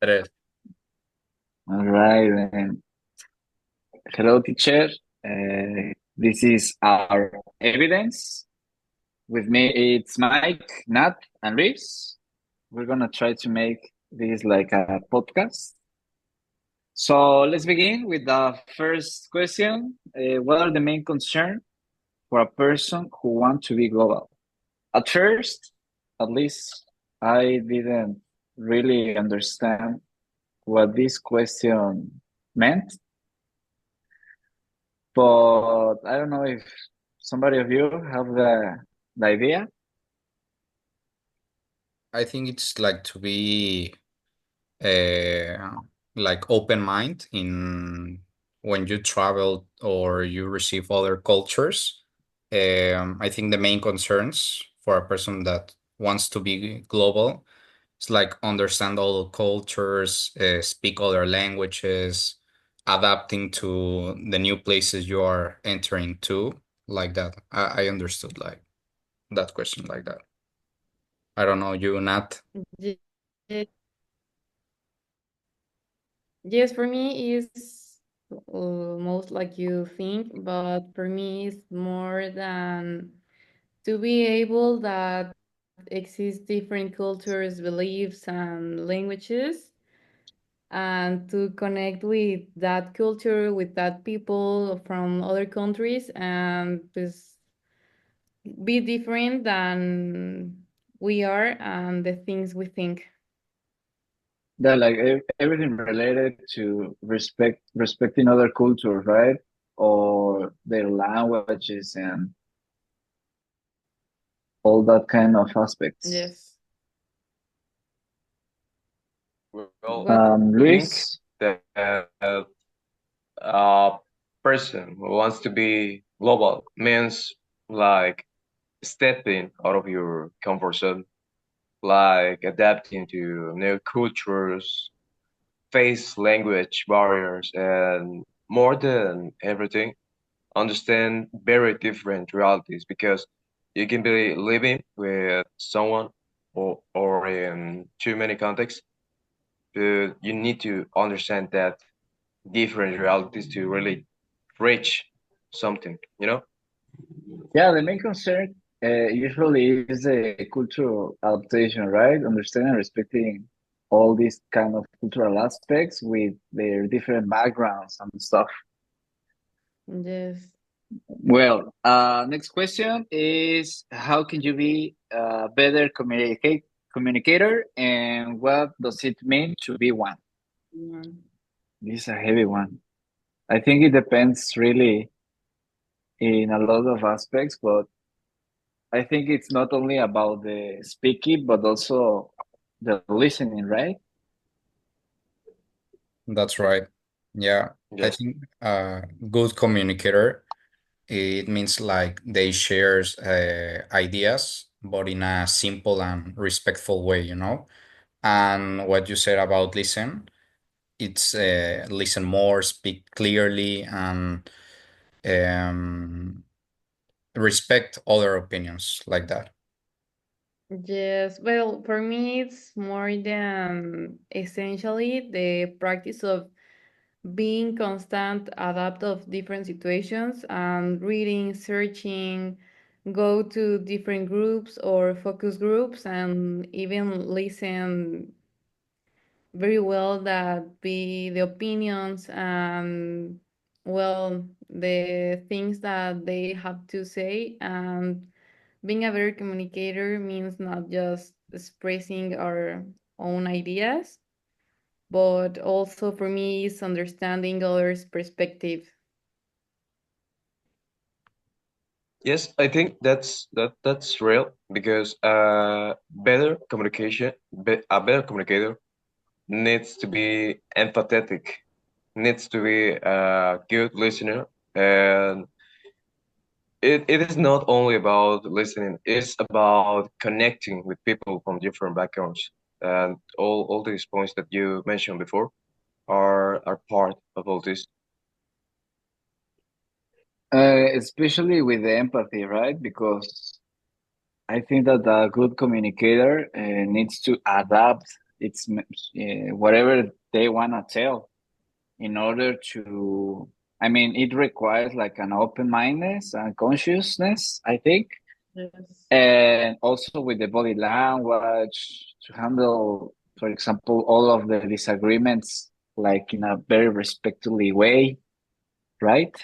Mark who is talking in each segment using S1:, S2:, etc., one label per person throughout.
S1: Tres.
S2: All right, then. Hello, teacher. This is our evidence. With me, it's Mike, Nat, and Reese. We're gonna try to make this like a podcast. So let's begin with the first question. What are the main concerns for a person who wants to be global? At first, at least, I didn't really understand what this question meant. But I don't know if somebody of you have the idea.
S1: I think it's like to be like open mind in when you travel or you receive other cultures. I think the main concerns for a person that wants to be global is like understand all the cultures, speak other languages, adapting to the new places you are entering to, like that. I understood like that question like that. I don't know, you, Nat.
S3: Ye- ye- Yes, for me is most like you think, but for me it's more than to be able that exist different cultures, beliefs, and languages, and to connect with that culture, with that people from other countries, and just be different than we are and the things we think.
S2: That like everything related to respecting other cultures, right? Or their languages and all that kind of aspects.
S3: Yes.
S4: Well,
S3: What?
S4: I think
S2: Luis,
S4: that a person who wants to be global means like stepping out of your comfort zone, like adapting to new cultures, face language barriers, and more than everything, understand very different realities because you can be living with someone or in too many contexts, but you need to understand that different realities to really reach something, you know?
S2: yeah, the main concern usually is the cultural adaptation, right? Understanding and respecting all these kind of cultural aspects with their different backgrounds and stuff.
S3: Yes.
S2: Well, next question is how can you be a better communicator and what does it mean to be one?
S3: Mm.
S2: This is a heavy one. I think it depends really in a lot of aspects, but I think it's not only about the speaking, but also the listening, right?
S1: That's right. Yeah, I
S4: Yes.
S1: think good communicator, it means like they shares ideas, but in a simple and respectful way, you know. And what you said about listen, it's listen more, speak clearly, and um, respect other opinions like that.
S3: Yes. Well, for me, it's more than essentially the practice of being constant, adapt of different situations, and reading, searching, go to different groups or focus groups, and even listen very well that be the opinions and well the things that they have to say. And being a better communicator means not just expressing our own ideas, but also for me is understanding others perspective.
S4: Yes, I think that's real because a better communicator needs to be empathetic, needs to be a good listener, and it is not only about listening, it's about connecting with people from different backgrounds. And all these points that you mentioned before are part of all this.
S2: Especially with the empathy, right? Because I think that a good communicator needs to adapt. it's whatever they want to tell in order to, I mean, it requires like an open-mindedness and consciousness, I think,
S3: Yes.
S2: and also with the body language to handle, for example, all of the disagreements like in a very respectfully way, right?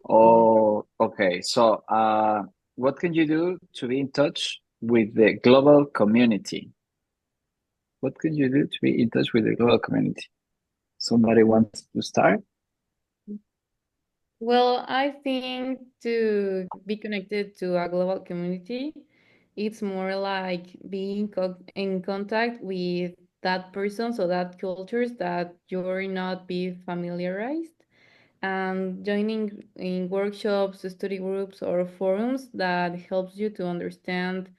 S2: Oh, okay. So, what can you do to be in touch with the global community? What can you do to be in touch with the global community? Somebody wants to start?
S3: Well, I think to be connected to a global community, it's more like being in contact with that person, so that cultures that you're not be familiarized, and joining in workshops, study groups, or forums that helps you to understand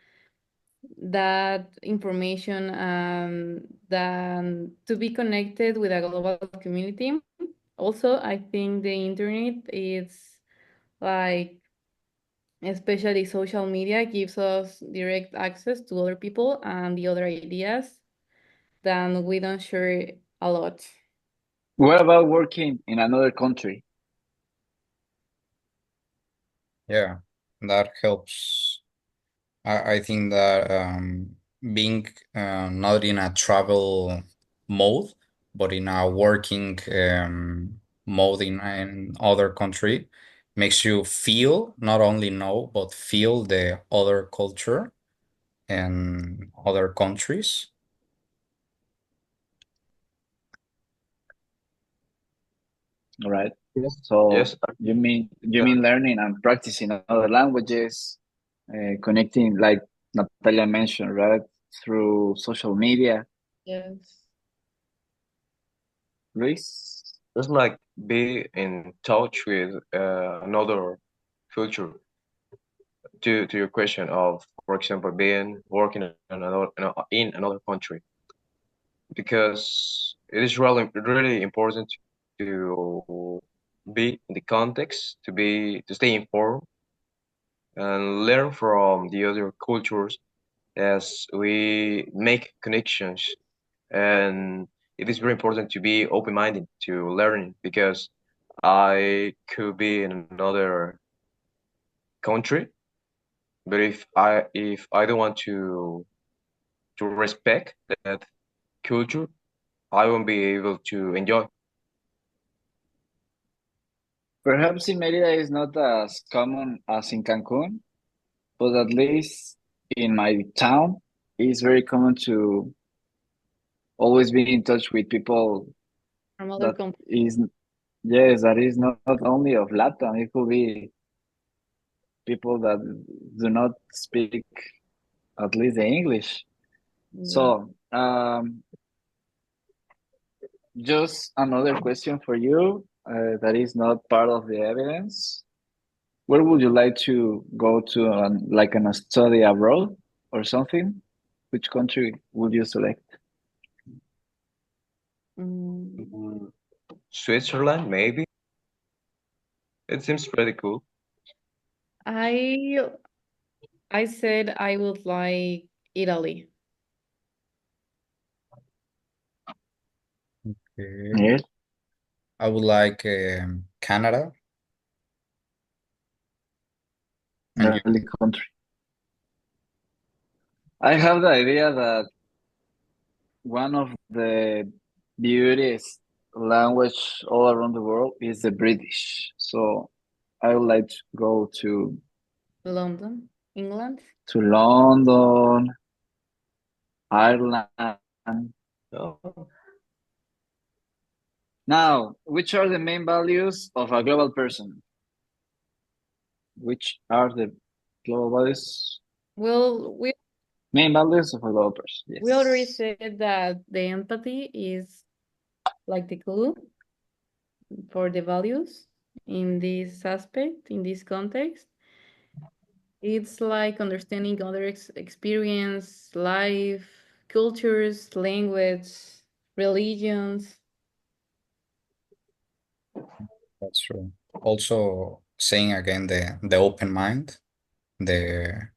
S3: that information and then to be connected with a global community. Also, I think the internet is like, especially social media, gives us direct access to other people and the other ideas than we don't share a lot.
S2: What about working in another country?
S1: Yeah, that helps. I think that being not in a travel mode, but in a working mode in other country makes you feel, not only know, but feel the other culture and other countries.
S2: All right.
S4: Yes.
S2: So
S4: Yes.
S2: you mean learning and practicing other languages, connecting like Natalia mentioned, right? Through social media.
S3: Yes.
S2: Luis?
S4: Just like be in touch with another culture. To your question of, for example, being working in another country, because it is really important to be in the context, to stay informed and learn from the other cultures as we make connections. And it is very important to be open-minded to learning, because I could be in another country, but if I don't want to respect that culture, I won't be able to enjoy.
S2: Perhaps in Merida is not as common as in Cancun, but at least in my town, it's very common to always be in touch with people
S3: From other
S2: that
S3: countries.
S2: is, yes, that is not only of Latin. It could be people that do not speak at least the English.
S3: Yeah.
S2: So, just another question for you, that is not part of the evidence. Where would you like to go to, like a study abroad or something? Which country would you select?
S3: Mm,
S4: Mm, Switzerland, maybe. It seems pretty cool.
S3: I I said I would like Italy.
S1: Okay.
S2: Yes,
S1: I would like Canada. And you?
S2: early country. I have the idea that one of the beautiest language all around the world is the British. So I would like to go
S3: London, England.
S2: to London, Ireland.
S4: Oh,
S2: Now, which are the main values of a global person? Which are the global values?
S3: Well,
S2: Main values of a global person.
S3: we already
S2: Yes.
S3: said that the empathy is like the clue for the values in this aspect, in this context. It's like understanding other experience, life, cultures, language, religions.
S1: That's true. Also, saying again the open mind, the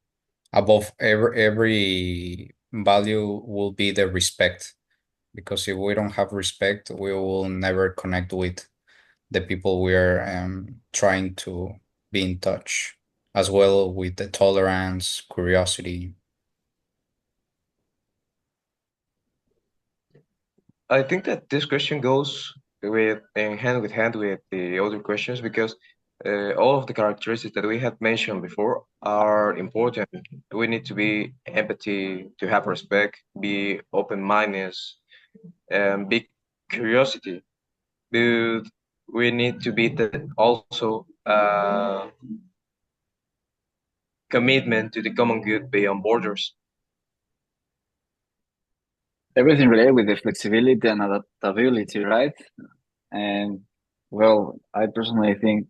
S1: above every value will be the respect, because if we don't have respect, we will never connect with the people we are trying to be in touch, as well with the tolerance, curiosity.
S4: I think that this question goes with hand with the other questions because all of the characteristics that we had mentioned before are important. We need to be empathy, to have respect, be open-minded, and be curiosity. But we need to be also commitment to the common good beyond borders.
S2: Everything related with the flexibility and adaptability, right? And well, I personally think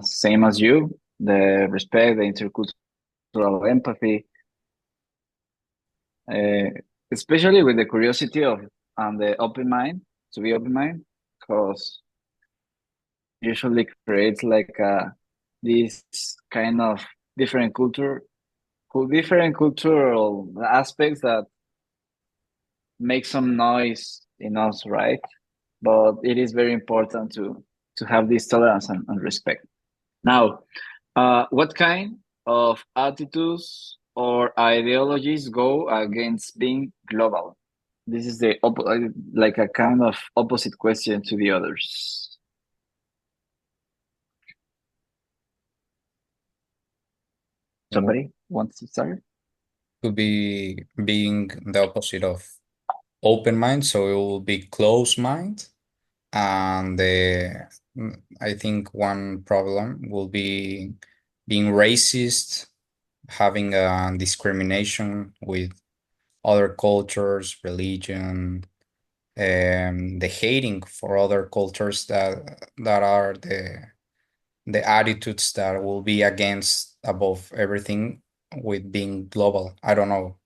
S2: same as you, the respect, the intercultural empathy, uh, especially with the curiosity of and the open mind, to be open mind, because usually creates like this kind of different different cultural aspects that make some noise in us, right? But it is very important to have this tolerance and respect. Now, what kind of attitudes or ideologies go against being global? This is the like a kind of opposite question to the others. Somebody wants to start?
S1: To be being the opposite of open mind, so it will be closed mind. And I think one problem will be being racist, having a discrimination with other cultures, religion, the hating for other cultures that are the attitudes that will be against above everything with being global. I don't know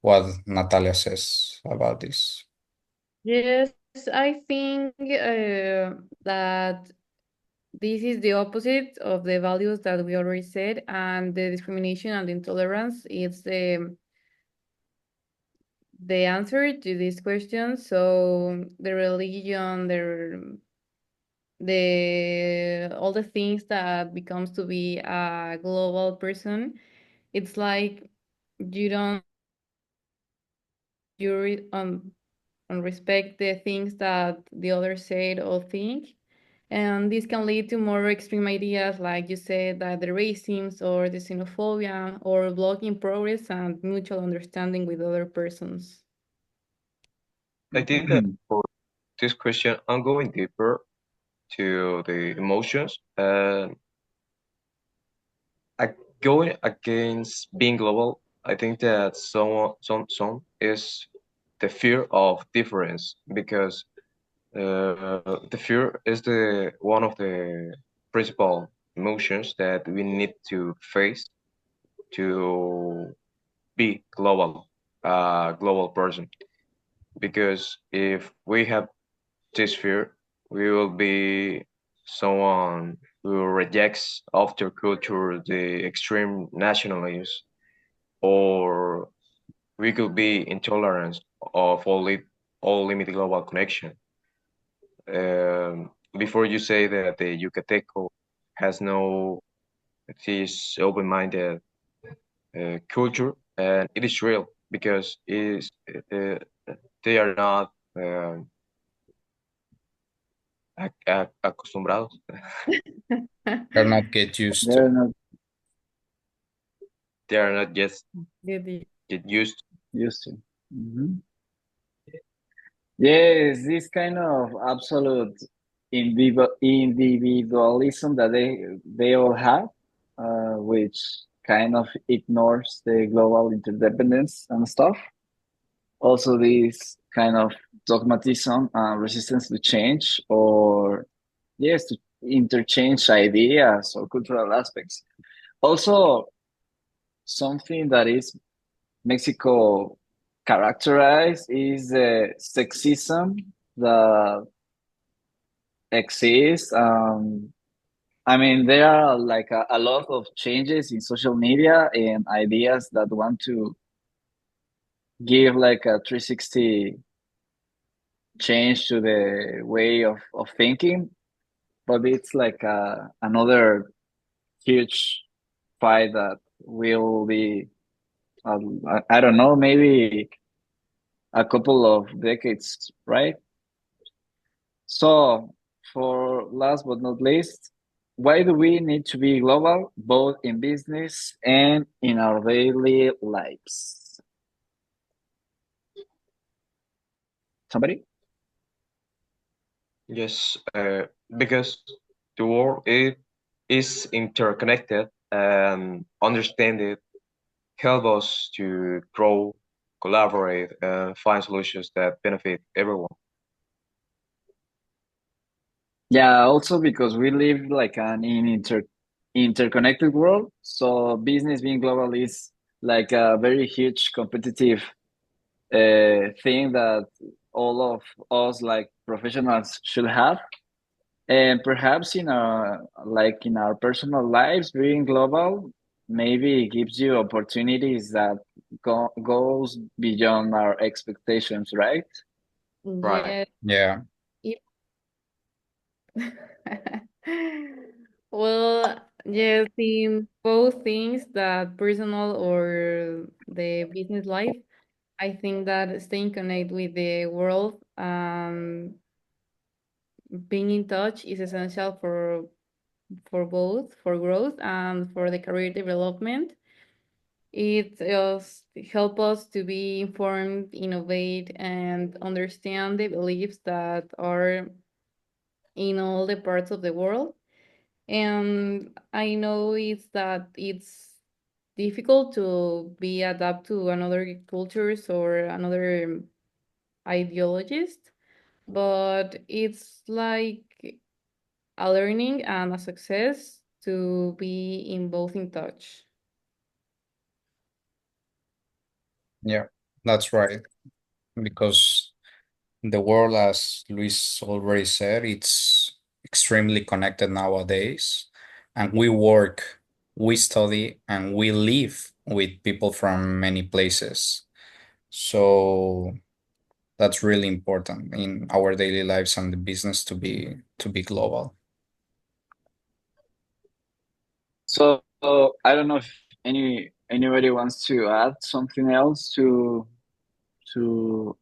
S1: what Natalia says about this.
S3: Yes, I think that this is the opposite of the values that we already said, and the discrimination and intolerance is the answer to this question. So the religion, the all the things that becomes to be a global person, it's like you don't you respect the things that the others said or think. And this can lead to more extreme ideas, like you said, that the racism or the xenophobia, or blocking progress and mutual understanding with other persons.
S4: I think that for this question, I'm going deeper to the emotions and going against being global. I think that some is the fear of difference because the fear is the one of the principal emotions that we need to face to be global person. Because if we have this fear, we will be someone who rejects after culture, the extreme nationalism, or we could be intolerant of all limited global connection. Before you say that the Yucateco has no this open-minded culture, and it is real because they are not acostumbrados.
S1: They're not get used
S2: They're
S1: to.
S2: not
S4: They are not just
S3: Good.
S4: get used.
S2: used to. Mhm. Yes, this kind of absolute individualism that they all have, which kind of ignores the global interdependence and stuff. Also, this kind of dogmatism and resistance to change, or yes, to interchange ideas or cultural aspects. Also, something that is Mexico characterized is the sexism that exists. I mean, there are like a lot of changes in social media and ideas that want to give like a 360 change to the way of thinking, but it's like another huge fight that will be, I don't know, maybe a couple of decades, right? So, for last but not least, why do we need to be global, both in business and in our daily lives? Somebody?
S4: Yes, because the world is interconnected, and understand it help us to grow, collaborate, and find solutions that benefit everyone.
S2: Yeah, also because we live like interconnected world. So business being global is like a very huge competitive thing that all of us like professionals should have. And perhaps in our like in our personal lives, being global maybe gives you opportunities that goes beyond our expectations, right?
S4: Right.
S3: Yes.
S1: Yeah.
S3: If well, yes, in both things, that personal or the business life, I think that staying connected with the world, being in touch is essential for both for growth and for the career development. It help us to be informed, innovate, and understand the beliefs that are in all the parts of the world. And I know it's difficult to be adapt to another cultures or another ideologist, but it's like a learning and a success to be in both in touch.
S1: Yeah, that's right. Because the world, as Luis already said, it's extremely connected nowadays. And we work, we study, and we live with people from many places. So that's really important in our daily lives and the business to be global.
S2: So I don't know if anybody wants to add something else to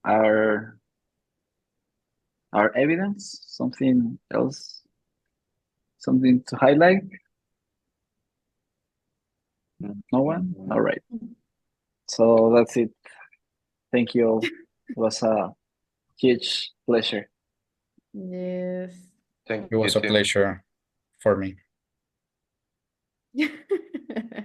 S2: our evidence, something else, something to highlight. No one? All right. So that's it. Thank you all. It was a huge pleasure.
S3: Yes.
S4: Thank
S1: It
S4: you
S1: was a
S4: too.
S1: pleasure for me.